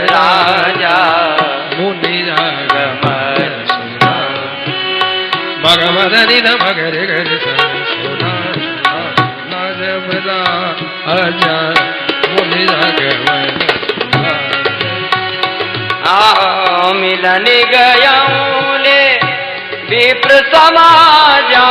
राजा मुनि रागम मगमद निध मगर गर सोना जबरा आजा मुनि रागम मिलन गया ले विप्र समाजा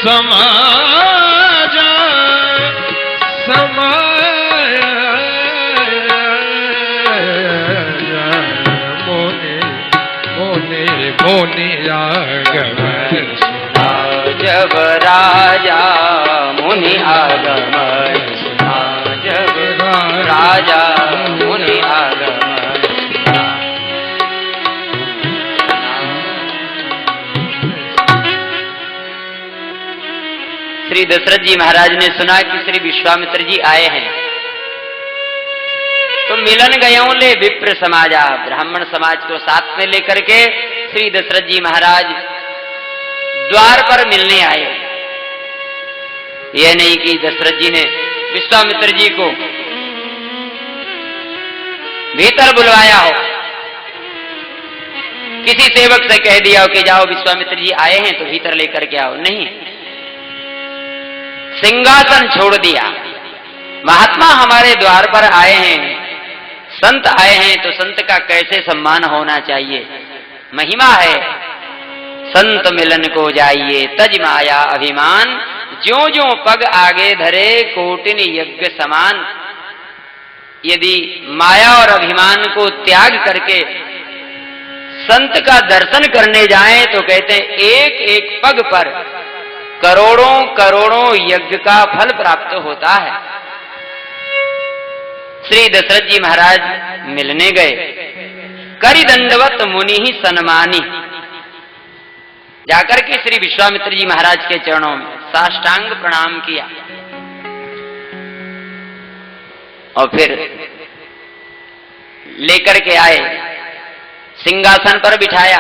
समाजा समाया मोने मोने मोने रागम जब राजा मुनि आगम जब राजा मुनि आगम। श्री दशरथ जी महाराज ने सुना कि श्री विश्वामित्र जी आए हैं, तो मिलन गयों ले विप्र समाजा, ब्राह्मण समाज को साथ में लेकर के श्री दशरथ जी महाराज द्वार पर मिलने आए। यह नहीं कि दशरथ जी ने विश्वामित्र जी को भीतर बुलवाया हो, किसी सेवक से कह दिया हो कि जाओ विश्वामित्र जी आए हैं तो भीतर लेकर के आओ, नहीं, सिंहासन छोड़ दिया। महात्मा हमारे द्वार पर आए हैं, संत आए हैं, तो संत का कैसे सम्मान होना चाहिए, महिमा है। संत मिलन को जाइए तज माया अभिमान, ज्यों ज्यों पग आगे धरे कोटिन यज्ञ समान। यदि माया और अभिमान को त्याग करके संत का दर्शन करने जाएं तो कहते हैं एक एक पग पर करोड़ों करोड़ों यज्ञ का फल प्राप्त होता है। श्री दशरथ जी महाराज मिलने गए, करि दंडवत मुनि ही सन्मानी, जाकर के श्री विश्वामित्र जी महाराज के चरणों में साष्टांग प्रणाम किया और फिर लेकर के आए, सिंहासन पर बिठाया,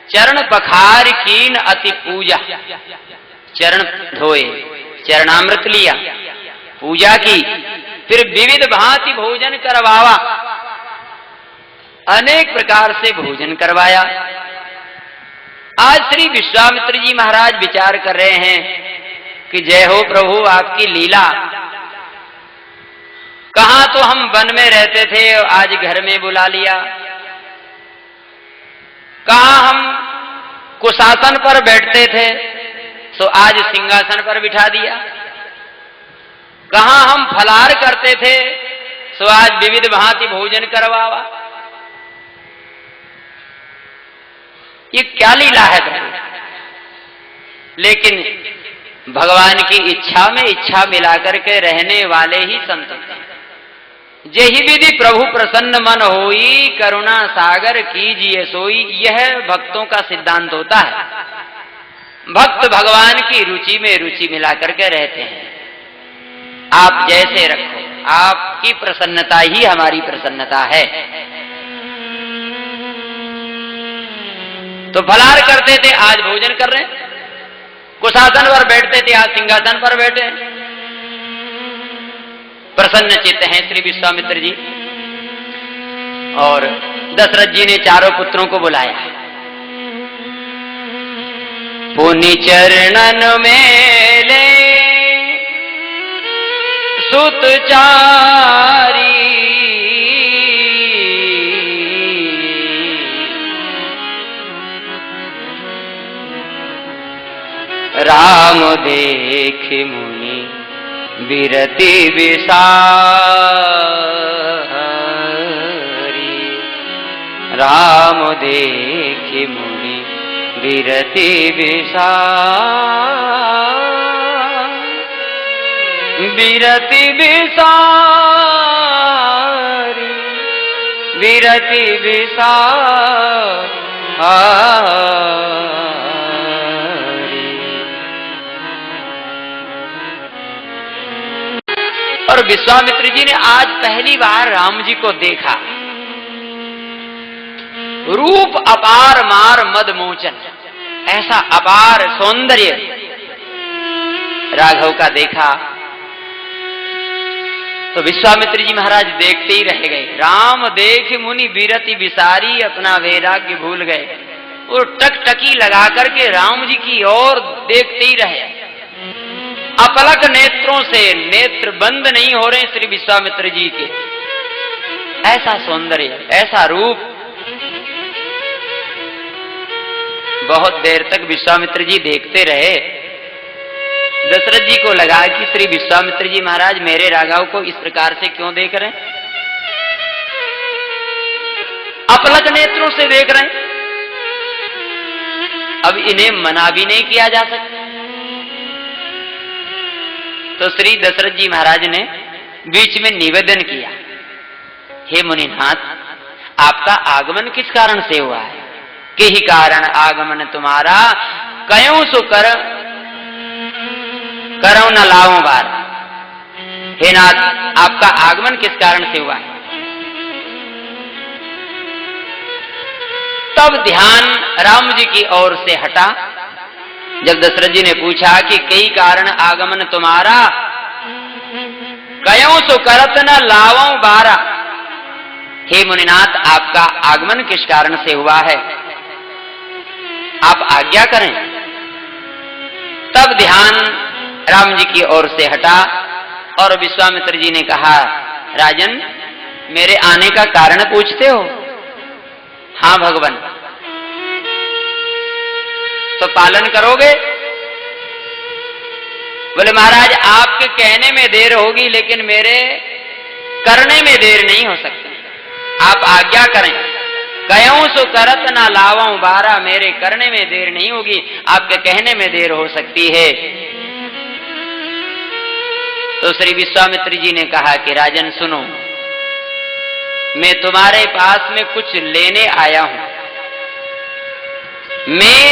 चरण पखार कीन अति पूजा, चरण धोए, चरणामृत लिया, पूजा की, फिर विविध भांति भोजन करवावा, अनेक प्रकार से भोजन करवाया। आज श्री विश्वामित्र जी महाराज विचार कर रहे हैं कि जय हो प्रभु आपकी लीला, कहां तो हम वन में रहते थे आज घर में बुला लिया, कहां हम कुशासन पर बैठते थे तो आज सिंहासन पर बिठा दिया, कहां हम फलार करते थे तो आज विविध भांति भोजन करवावा। ये क्या लीला है प्रभु? लेकिन भगवान की इच्छा में इच्छा मिलाकर के रहने वाले ही संत हैं। जेहि विधि प्रभु प्रसन्न मन होई, करुणा सागर कीजिए सोई, यह भक्तों का सिद्धांत होता है। भक्त भगवान की रुचि में रुचि मिलाकर के रहते हैं। आप जैसे रखो, आपकी प्रसन्नता ही हमारी प्रसन्नता है। तो फलार करते थे आज भोजन कर रहे हैं, कुशासन पर बैठते थे आज सिंहासन पर बैठे हैं। प्रसन्न चित्त हैं श्री विश्वामित्र जी। और दशरथ जी ने चारों पुत्रों को बुलाया, पुनि चरणन में ले सुत चारी, राम देख मुनि विरति विसारी, राम देख मुनि विरति विसारी, विरति विसारी, विरति विसारी। और विश्वामित्र जी ने आज पहली बार राम जी को देखा। रूप अपार मार मद मोचन, ऐसा अपार सौंदर्य राघव का देखा तो विश्वामित्र जी महाराज देखते ही रह गए। राम देख मुनि बिरति बिसारी, अपना वैराग्य भूल गए और टकटकी लगा करके राम जी की ओर देखते ही रहे। अपलक नेत्रों से नेत्र बंद नहीं हो रहे श्री विश्वामित्र जी के। ऐसा सौंदर्य, ऐसा रूप। बहुत देर तक विश्वामित्र जी देखते रहे। दशरथ जी को लगा कि श्री विश्वामित्र जी महाराज मेरे राघव को इस प्रकार से क्यों देख रहे हैं, अपलक नेत्रों से देख रहे हैं। अब इन्हें मना भी नहीं किया जा सकता। तो श्री दशरथ जी महाराज ने बीच में निवेदन किया, हे मुनिनाथ, आपका आगमन किस कारण से हुआ है? के ही कारण आगमन तुम्हारा, कयों सो करो न लाओ बार। हे नाथ, आपका आगमन किस कारण से हुआ है? तब ध्यान राम जी की ओर से हटा। जब दशरथ जी ने पूछा कि कई कारण आगमन तुम्हारा, कयों सो करत न लाओ बारा। हे मुनिनाथ, आपका आगमन किस कारण से हुआ है? आप आज्ञा करें। तब ध्यान राम जी की ओर से हटा और विश्वामित्र जी ने कहा, राजन, मेरे आने का कारण पूछते हो? हां भगवान। तो पालन करोगे? बोले महाराज, आपके कहने में देर होगी लेकिन मेरे करने में देर नहीं हो सकती। आप आज्ञा करें। कयों सो करत ना लावाऊं बारा, मेरे करने में देर नहीं होगी, आपके कहने में देर हो सकती है। तो श्री विश्वामित्र जी ने कहा कि राजन सुनो, मैं तुम्हारे पास में कुछ लेने आया हूं। मैं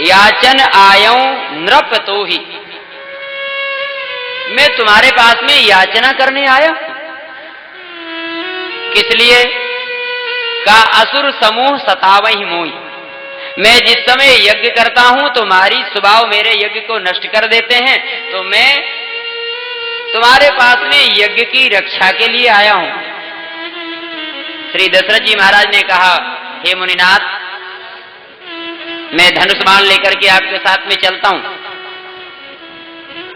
याचन आयाऊं नृप तो ही, मैं तुम्हारे पास में याचना करने आया। किस लिए? का असुर समूह सतावही मोही। मैं जिस समय यज्ञ करता हूं तुम्हारी स्वभाव मेरे यज्ञ को नष्ट कर देते हैं, तो मैं तुम्हारे पास में यज्ञ की रक्षा के लिए आया हूं। श्री दशरथ जी महाराज ने कहा, हे मुनिनाथ, मैं धनुष बाण लेकर के आपके साथ में चलता हूं,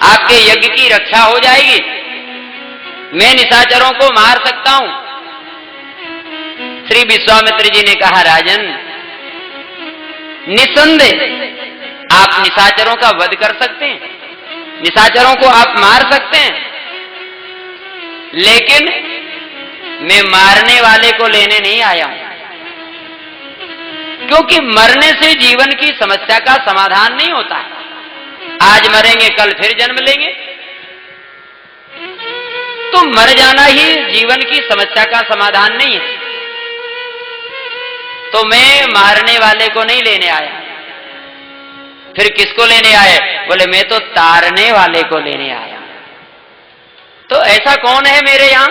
आपके यज्ञ की रक्षा हो जाएगी, मैं निशाचरों को मार सकता हूं। श्री विश्वामित्र जी ने कहा, राजन, निसंदेह आप निशाचरों का वध कर सकते हैं, निशाचरों को आप मार सकते हैं, लेकिन मैं मारने वाले को लेने नहीं आया हूं, क्योंकि मरने से जीवन की समस्या का समाधान नहीं होता है। आज मरेंगे कल फिर जन्म लेंगे, तो मर जाना ही जीवन की समस्या का समाधान नहीं है। तो मैं मारने वाले को नहीं लेने आया। फिर किसको लेने आए? बोले मैं तो तारने वाले को लेने आया। तो ऐसा कौन है मेरे यहां?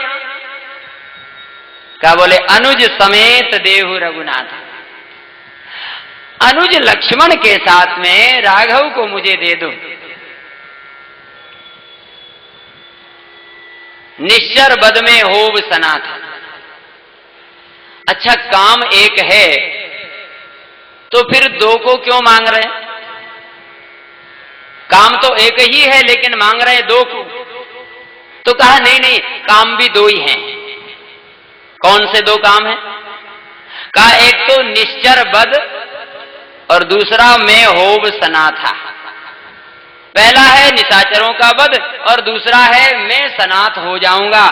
क्या बोले, अनुज समेत देहु रघुनाथ, अनुज लक्ष्मण के साथ में राघव को मुझे दे दो। निश्चर बद में होव सनाथ। अच्छा, काम एक है तो फिर दो को क्यों मांग रहे हैं? काम तो एक ही है लेकिन मांग रहे हैं दो को। तो कहा नहीं नहीं, काम भी दो ही हैं। कौन से दो काम हैं? कहा एक तो निश्चर बद और दूसरा मैं होव सनाथा। पहला है निशाचरों का वध और दूसरा है मैं सनाथ हो जाऊंगा।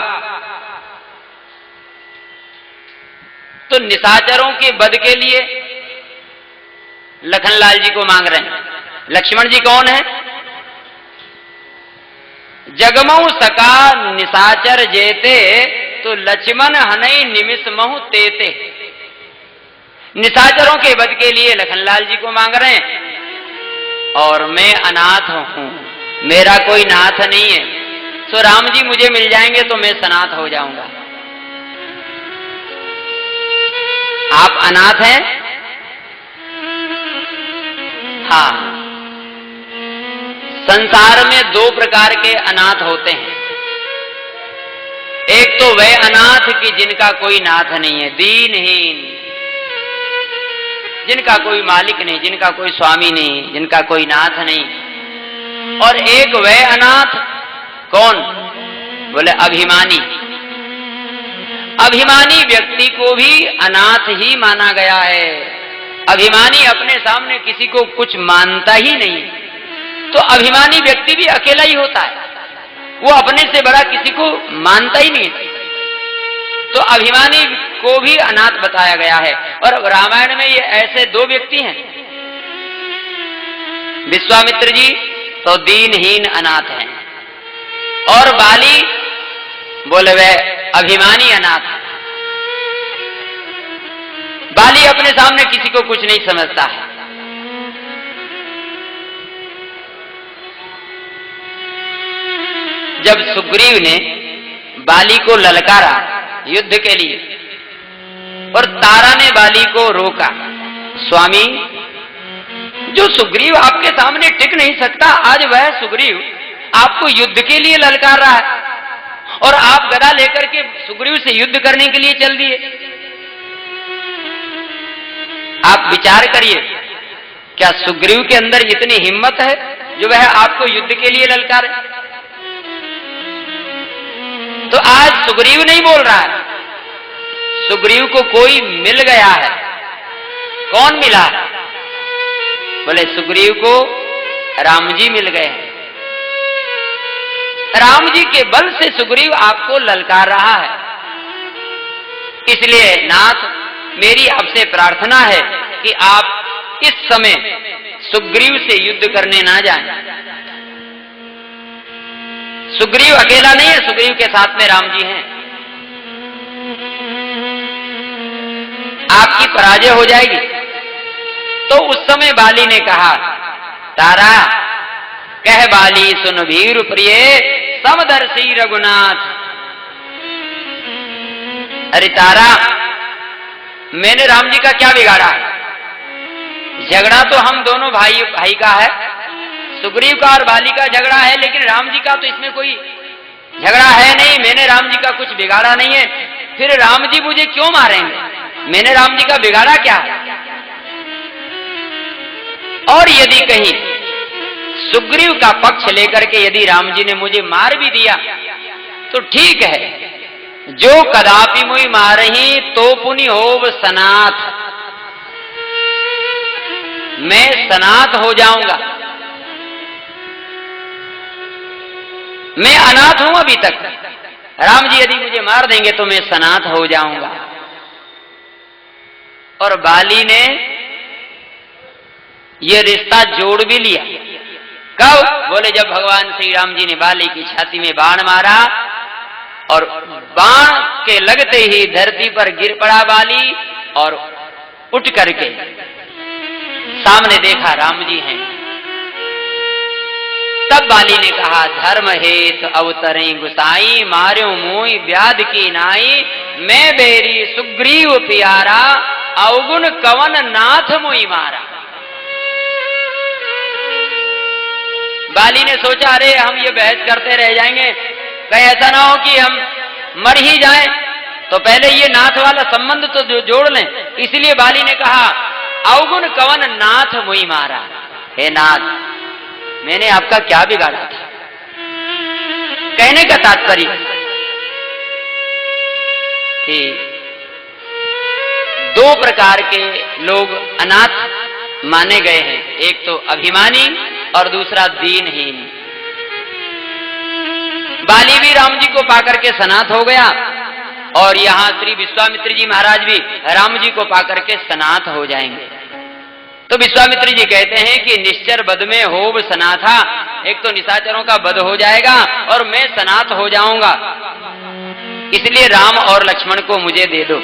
तो निशाचरों के वध के लिए लखनलाल जी को मांग रहे हैं। लक्ष्मण जी कौन है? जगमऊ सका निशाचर जेते, तो लक्ष्मण हनई निमिष महु तेते। निशाचरों के वध के लिए लखनलाल जी को मांग रहे हैं, और मैं अनाथ हूं, मेरा कोई नाथ नहीं है, सो राम जी मुझे मिल जाएंगे तो मैं सनाथ हो जाऊंगा। आप अनाथ हैं, कहा, संसार में दो प्रकार के अनाथ होते हैं। एक तो वह अनाथ कि जिनका कोई नाथ नहीं है, दीनहीन, जिनका कोई मालिक नहीं, जिनका कोई स्वामी नहीं, जिनका कोई नाथ नहीं। और एक वह अनाथ, कौन? बोले अभिमानी। अभिमानी व्यक्ति को भी अनाथ ही माना गया है। अभिमानी अपने सामने किसी को कुछ मानता ही नहीं, तो अभिमानी व्यक्ति भी अकेला ही होता है, वो अपने से बड़ा किसी को मानता ही नहीं। तो अभिमानी को भी अनाथ बताया गया है। और रामायण में ये ऐसे दो व्यक्ति हैं, विश्वामित्र जी तो दीनहीन अनाथ हैं, और बाली बोले वह अभिमानी अनाथ। बाली अपने सामने किसी को कुछ नहीं समझता है। जब सुग्रीव ने बाली को ललकारा युद्ध के लिए और तारा ने बाली को रोका, स्वामी जो सुग्रीव आपके सामने टिक नहीं सकता, आज वह सुग्रीव आपको युद्ध के लिए ललकार रहा है और आप गदा लेकर के सुग्रीव से युद्ध करने के लिए चल दिए। आप विचार करिए, क्या सुग्रीव के अंदर इतनी हिम्मत है जो वह आपको युद्ध के लिए ललकारे? तो आज सुग्रीव नहीं बोल रहा है, सुग्रीव को कोई मिल गया है। कौन मिला? बोले सुग्रीव को राम जी मिल गए हैं। राम जी के बल से सुग्रीव आपको ललकार रहा है। इसलिए नाथ, मेरी आपसे प्रार्थना है कि आप इस समय सुग्रीव से युद्ध करने ना जाएं। सुग्रीव अकेला नहीं है, सुग्रीव के साथ में राम जी हैं। आपकी पराजय हो जाएगी। तो उस समय बाली ने कहा, तारा कह बाली सुन वीर प्रिय समदर्शी रघुनाथ। अरे तारा, मैंने राम जी का क्या बिगाड़ा? झगड़ा तो हम दोनों भाई भाई का है, सुग्रीव का और बाली का झगड़ा है, लेकिन राम जी का तो इसमें कोई झगड़ा है नहीं। मैंने राम जी का कुछ बिगाड़ा नहीं है, फिर राम जी मुझे क्यों मारेंगे? मैंने राम जी का बिगाड़ा क्या? और यदि कहीं सुग्रीव का पक्ष लेकर के यदि राम जी ने मुझे मार भी दिया तो ठीक है, जो कदापि मुई मारही तो पुनि होव सनाथ। मैं सनाथ हो जाऊंगा। मैं अनाथ हूं अभी तक, राम जी यदि मुझे मार देंगे तो मैं सनाथ हो जाऊंगा। और बाली ने यह रिश्ता जोड़ भी लिया। कब? बोले जब भगवान श्री राम जी ने बाली की छाती में बाण मारा और बाण के लगते ही धरती पर गिर पड़ा बाली, और उठ करके सामने देखा राम जी हैं। तब बाली ने कहा, धर्म हेत अवतरे गुसाई, मार्यो मोई व्याध की नाई, मैं बेरी सुग्रीव प्यारा, अवगुण कवन नाथ मोई मारा। बाली ने सोचा, अरे हम ये बहस करते रह जाएंगे, कहीं ऐसा ना हो कि हम मर ही जाएं, तो पहले ये नाथ वाला संबंध तो जोड़ लें। इसलिए बाली ने कहा, अवगुण कवन नाथ मोई मारा। हे नाथ, मैंने आपका क्या बिगाड़ा था? कहने का तात्पर्य कि दो प्रकार के लोग अनाथ माने गए हैं, एक तो अभिमानी और दूसरा दीनहीन। बाली भी राम जी को पाकर के सनाथ हो गया, और यहां श्री विश्वामित्र जी महाराज भी राम जी को पाकर के सनाथ हो जाएंगे। तो विश्वामित्र जी कहते हैं कि निश्चर बद में होव सनाथा, एक तो निशाचरों का बध हो जाएगा और मैं सनाथ हो जाऊंगा, इसलिए राम और लक्ष्मण को मुझे दे दो।